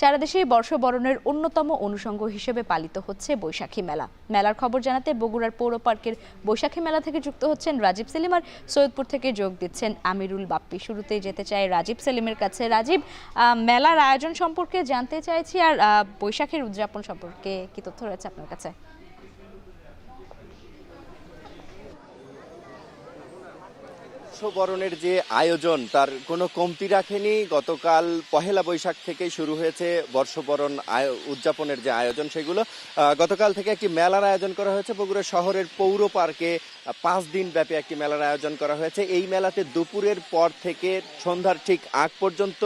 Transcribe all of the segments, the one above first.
সারা দেশেই বর্ষবরণের অন্যতম অনুষঙ্গ হিসেবে পালিত হচ্ছে বৈশাখী মেলা। মেলার খবর জানাতে বগুড়ার পৌর পার্কের বৈশাখী মেলা থেকে যুক্ত হচ্ছেন রাজীব সেলিম, আর সৈয়দপুর থেকে যোগ দিচ্ছেন আমিরুল বাপ্পি। শুরুতেই যেতে চাই রাজীব সেলিমের কাছে। রাজীব, মেলার আয়োজন সম্পর্কে জানতে চাইছি, আর বৈশাখীর উদযাপন সম্পর্কে কি তথ্য রয়েছে আপনার কাছে? বরণের যে আয়োজন তার কোনো কমতি রাখেনি। গতকাল পহেলা বৈশাখ থেকেই শুরু হয়েছে বর্ষবরণ উদযাপনের যে আয়োজন, সেগুলো গতকাল থেকে একটি মেলার আয়োজন করা হয়েছে বগুড়া শহরের পৌর পার্কে। 5 দিন ব্যাপী একটি মেলার আয়োজন করা হয়েছে। এই মেলাতে দুপুরের পর থেকে সন্ধ্যার ঠিক আগ পর্যন্ত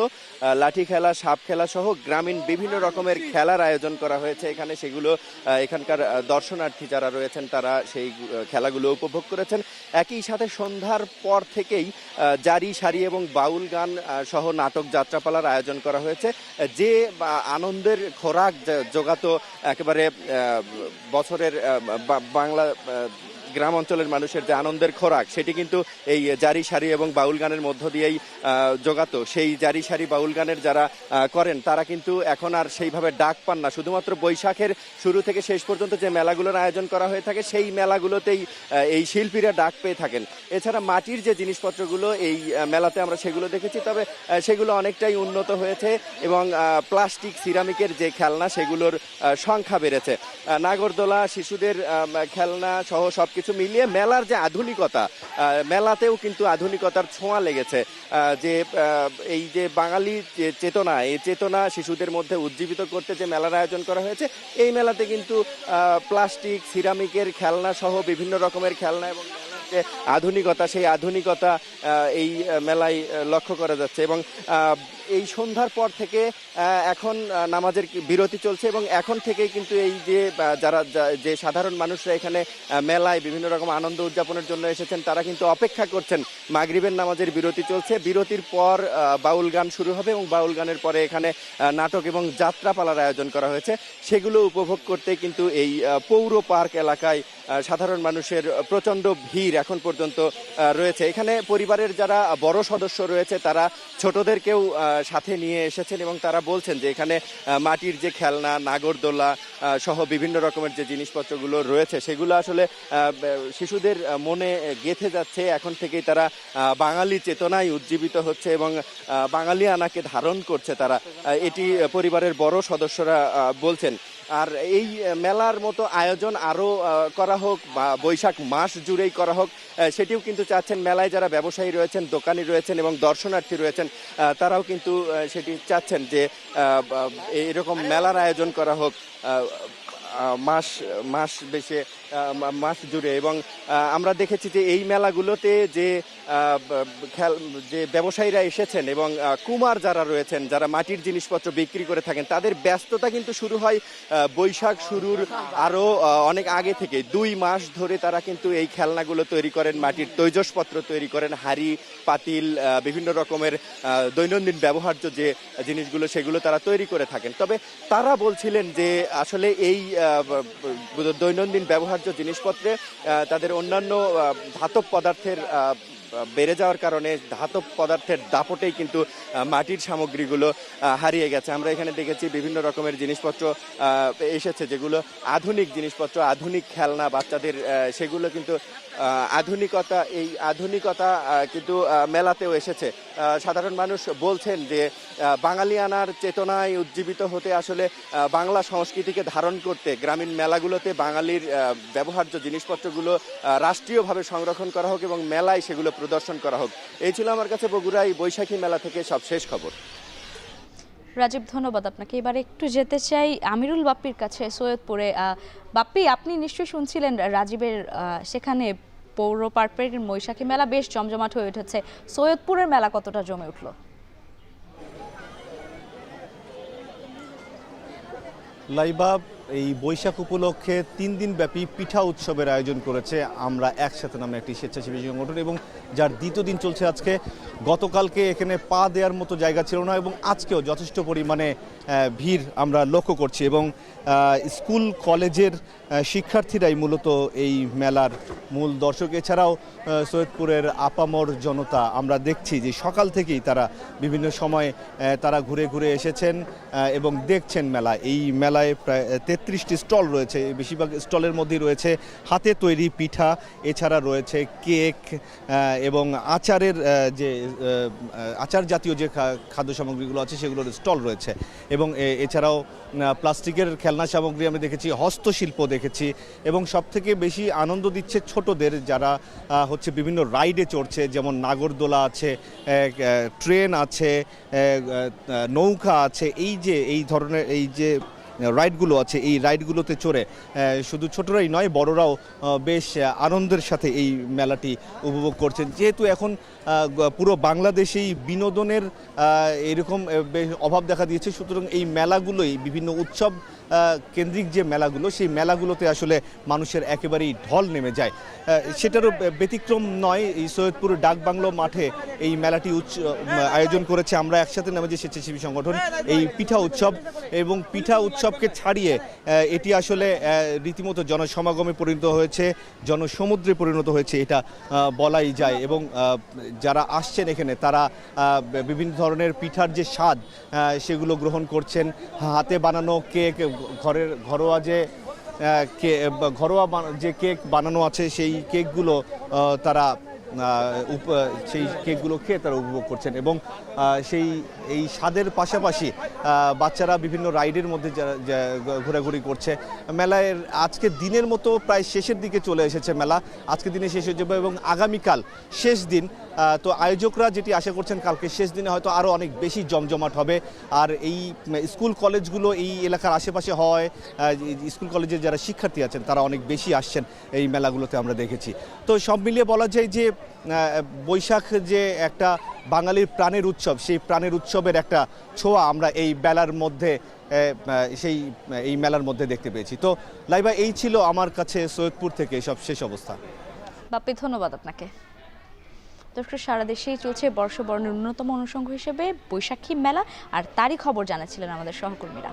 লাঠি খেলা, সাপ খেলা সহ গ্রামীণ বিভিন্ন রকমের খেলার আয়োজন করা হয়েছে এখানে। সেগুলো এখানকার দর্শনার্থী যারা রয়েছেন তারা সেই খেলাগুলো উপভোগ করেছেন। একই সাথে সন্ধ্যার পর থেকেই জারি সারি এবং বাউল গান সহ নাটক, যাত্রাপালার আয়োজন করা হয়েছে, যে আনন্দের খোরাক জোগাতো একেবারে বছরের বাংলা গ্রাম অঞ্চলের মানুষের যে আনন্দের খোরাক, সেটি কিন্তু এই জারি সারি এবং বাউল গানের মধ্য দিয়েই জোগাতো। সেই জারি সারি বাউল গানের যারা করেন তারা কিন্তু এখন আর সেইভাবে ডাক পান না। শুধুমাত্র বৈশাখের শুরু থেকে শেষ পর্যন্ত যে মেলাগুলোর আয়োজন করা হয়ে থাকে সেই মেলাগুলোতেই এই শিল্পীরা ডাক পেয়ে থাকেন। এছাড়া মাটির যে জিনিসপত্রগুলো এই মেলাতে আমরা সেগুলো দেখেছি, তবে সেগুলো অনেকটাই উন্নত হয়েছে এবং প্লাস্টিক, সিরামিকের যে খেলনা সেগুলোর সংখ্যা বেড়েছে। নাগরদোলা, শিশুদের খেলনা সহ সবকিছু মিলিয়ে মেলার যে আধুনিকতা, মেলাতেও কিন্তু আধুনিকতার ছোঁয়া লেগেছে। যে এই যে বাঙালি চেতনা, এই চেতনা শিশুদের মধ্যে উজ্জীবিত করতে যে মেলার আয়োজন করা হয়েছে, এই মেলাতে কিন্তু প্লাস্টিক, সিরামিকের খেলনা সহ বিভিন্ন রকমের খেলনা এবং যে আধুনিকতা, সেই আধুনিকতা এই মেলায় লক্ষ্য করা যাচ্ছে। এবং এই সন্ধ্যার পর থেকে এখন নামাজের বিরতি চলছে এবং এখন থেকেই কিন্তু এই যে যারা যে সাধারণ মানুষরা এখানে মেলায় বিভিন্ন রকম আনন্দ উদযাপনের জন্য এসেছেন, তারা কিন্তু অপেক্ষা করছেন। মাগরিবের নামাজের বিরতি চলছে, বিরতির পর বাউল গান শুরু হবে এবং বাউল গানের পরে এখানে নাটক এবং যাত্রাপালার আয়োজন করা হয়েছে। সেগুলো উপভোগ করতে কিন্তু এই পৌর পার্ক এলাকায় সাধারণ মানুষের প্রচণ্ড ভিড় এখন পর্যন্ত রয়েছে। এখানে পরিবারের যারা বড় সদস্য রয়েছে তারা ছোটদেরকেও সাথে নিয়ে এসেছেন এবং তারা বলছেন যে এখানে মাটির যে খেলনা, নাগরদোলা সহ বিভিন্ন রকমের যে জিনিসপত্রগুলো রয়েছে সেগুলো আসলে শিশুদের মনে গেঁথে যাচ্ছে। এখন থেকেই তারা বাঙালি চেতনায় উজ্জীবিত হচ্ছে এবং বাঙালি আনাকে ধারণ করছে তারা, এটি পরিবারের বড় সদস্যরা বলছেন। আর এই মেলার মতো আয়োজন আরও করা হোক বা বৈশাখ মাস জুড়েই করা হোক, সেটিও কিন্তু চাচ্ছেন মেলায় যারা ব্যবসায়ী রয়েছেন, দোকানি রয়েছেন এবং দর্শনার্থী রয়েছেন, তারাও কিন্তু সেটি চাচ্ছেন যে এরকম মেলার আয়োজন করা হোক মাস জুড়ে। এবং আমরা দেখেছি যে এই মেলাগুলোতে যে ব্যবসায়ীরা এসেছেন এবং কুমার যারা রয়েছেন, যারা মাটির জিনিসপত্র বিক্রি করে থাকেন, তাদের ব্যস্ততা কিন্তু শুরু হয় বৈশাখ শুরুর আরও অনেক আগে থেকে। 2 মাস ধরে তারা কিন্তু এই খেলনাগুলো তৈরি করেন, মাটির তৈজসপত্র তৈরি করেন, হাঁড়ি, পাতিল, বিভিন্ন রকমের দৈনন্দিন ব্যবহার্য যে জিনিসগুলো সেগুলো তারা তৈরি করে থাকেন। তবে তারা বলছিলেন যে আসলে এই দৈনন্দিন ব্যবহার্য জিনিসপত্রে তাদের অন্যান্য ধাতব পদার্থের বেড়ে যাওয়ার কারণে ধাতব পদার্থের দাপটেই কিন্তু মাটির সামগ্রীগুলো হারিয়ে গেছে। আমরা এখানে দেখেছি বিভিন্ন রকমের জিনিসপত্র এসেছে যেগুলো আধুনিক জিনিসপত্র, আধুনিক খেলনা বাচ্চাদের, সেগুলো কিন্তু এই আধুনিকতা কিন্তু মেলাতেও এসেছে। সাধারণ মানুষ বলছেন যে বাঙালিয়ানার চেতনায় উজ্জীবিত হতে আসলে বাংলা সংস্কৃতিকে ধারণ করতে গ্রামীণ মেলাগুলোতে বাঙালির ব্যবহার্য জিনিসপত্রগুলো রাষ্ট্রীয়ভাবে সংরক্ষণ করা হোক এবং মেলায় সেগুলো প্রদর্শন করা হোক। এই ছিল আমার কাছে বগুড়ায় বৈশাখী মেলা থেকে সব শেষ খবর। রাজীব, ধন্যবাদ আপনাকে। এবারে একটু যেতে চাই আমিরুল বাপ্পির কাছে, সৈয়দপুরে। বাপ্পি, আপনি নিশ্চয়ই শুনছিলেন রাজীবের, সেখানে পৌর পার্কের বৈশাখী মেলা বেশ জমজমাট হয়ে উঠেছে। সৈয়দপুরের মেলা কতটা জমে উঠল? লাইবা, এই বৈশাখ উপলক্ষে 3 দিন ব্যাপী পিঠা উৎসবের আয়োজন করেছে আমরা একসাথে নামে একটি স্বেচ্ছাসেবী সংগঠন, এবং যার দ্বিতীয় দিন চলছে আজকে। গতকালকে এখানে পা দেওয়ার মতো জায়গা ছিল না এবং আজকেও যথেষ্ট পরিমাণে ভিড় আমরা লক্ষ্য করছি। এবং স্কুল কলেজের শিক্ষার্থীরাই মূলত এই মেলার মূল দর্শক। এছাড়াও সৈয়দপুরের আপামর জনতা আমরা দেখছি যে সকাল থেকেই তারা বিভিন্ন সময় তারা ঘুরে ঘুরে এসেছেন এবং দেখছেন মেলা। এই মেলায় প্রায় 33টি স্টল রয়েছে, বেশিরভাগ স্টলের মধ্যেই রয়েছে হাতে তৈরি পিঠা, এছাড়া রয়েছে কেক এবং আচারের যে আচার জাতীয় যে খাদ্য সামগ্রীগুলো আছে সেগুলোর স্টল রয়েছে। এবং এছাড়াও প্লাস্টিকের খেলনা সামগ্রী আমি দেখেছি, হস্তশিল্প দেখেছি এবং সবথেকে বেশি আনন্দ দিচ্ছে ছোটদের, যারা হচ্ছে বিভিন্ন রাইডে চড়ছে, যেমন নাগরদোলা আছে, ট্রেন আছে, নৌকা আছে। এই ধরনের এই যে রাইডগুলো আছে, এই রাইডগুলোতে চড়ে শুধু ছোটরাই নয় বড়রাও বেশ আনন্দের সাথে এই মেলাটি উপভোগ করছেন। যেহেতু এখন পুরো বাংলাদেশেই বিনোদনের এরকম বেশ অভাব দেখা দিয়েছে, সুতরাং এই মেলাগুলোই বিভিন্ন উৎসব কেন্দ্রিক যে মেলাগুলো, সেই মেলাগুলোতে আসলে মানুষের একেবারেই ঢল নেমে যায়। সেটারও ব্যতিক্রম নয়, এই সৈয়দপুর ডাকবাংলো মাঠে এই মেলাটি আয়োজন করেছে আমরা একসাথে নামে যে স্বেচ্ছাসেবী সংগঠন, এই পিঠা উৎসব। এবং পিঠা উৎসবকে ছাড়িয়ে এটি আসলে রীতিমতো জনসমাগমে পরিণত হয়েছে, জনসমুদ্রে পরিণত হয়েছে, এটা বলাই যায়। এবং যারা আসছেন এখানে তারা বিভিন্ন ধরনের পিঠার যে স্বাদ সেগুলো গ্রহণ করছেন। হাতে বানানো কেক, ঘরোয়া যে কেক বানানো আছে সেই কেকগুলো তারা সেই কেকগুলো খেয়ে তারা উপভোগ করছেন। এবং এই স্বাদের পাশাপাশি বাচ্চারা বিভিন্ন রাইডের মধ্যে ঘোরাঘুরি করছে। মেলায় আজকে দিনের মতো প্রায় শেষের দিকে চলে এসেছে মেলা, আজকে দিনে শেষ হয়ে যাবে এবং আগামীকাল শেষ দিন। তো আয়োজকরা যেটি আশা করছেন কালকে শেষ দিনে হয়তো আরও অনেক বেশি জমজমাট হবে। আর এই স্কুল কলেজগুলো এই এলাকার আশেপাশে হয়, স্কুল কলেজের যারা শিক্ষার্থী আছেন তারা অনেক বেশি আসছেন এই মেলাগুলোতে আমরা দেখেছি। তো সব মিলিয়ে বলা যায় যে বৈশাখ যে একটা বাঙালির প্রাণের উৎসব, সেই প্রাণের উৎসবের একটা ছোঁয়া আমরা এই মেলার মধ্যে এই মেলার মধ্যে দেখতে পেয়েছি। তো লাইবা, এই ছিল আমার কাছে সৈয়দপুর থেকে সব শেষ অবস্থা। বাপ্পি, ধন্যবাদ আপনাকে। দর্শক, সারা দেশেই চলছে বর্ষবরণের অন্যতম অনুষঙ্গ হিসেবে বৈশাখী মেলা, আর তারই খবর জানাচ্ছিলেন আমাদের সহকর্মীরা।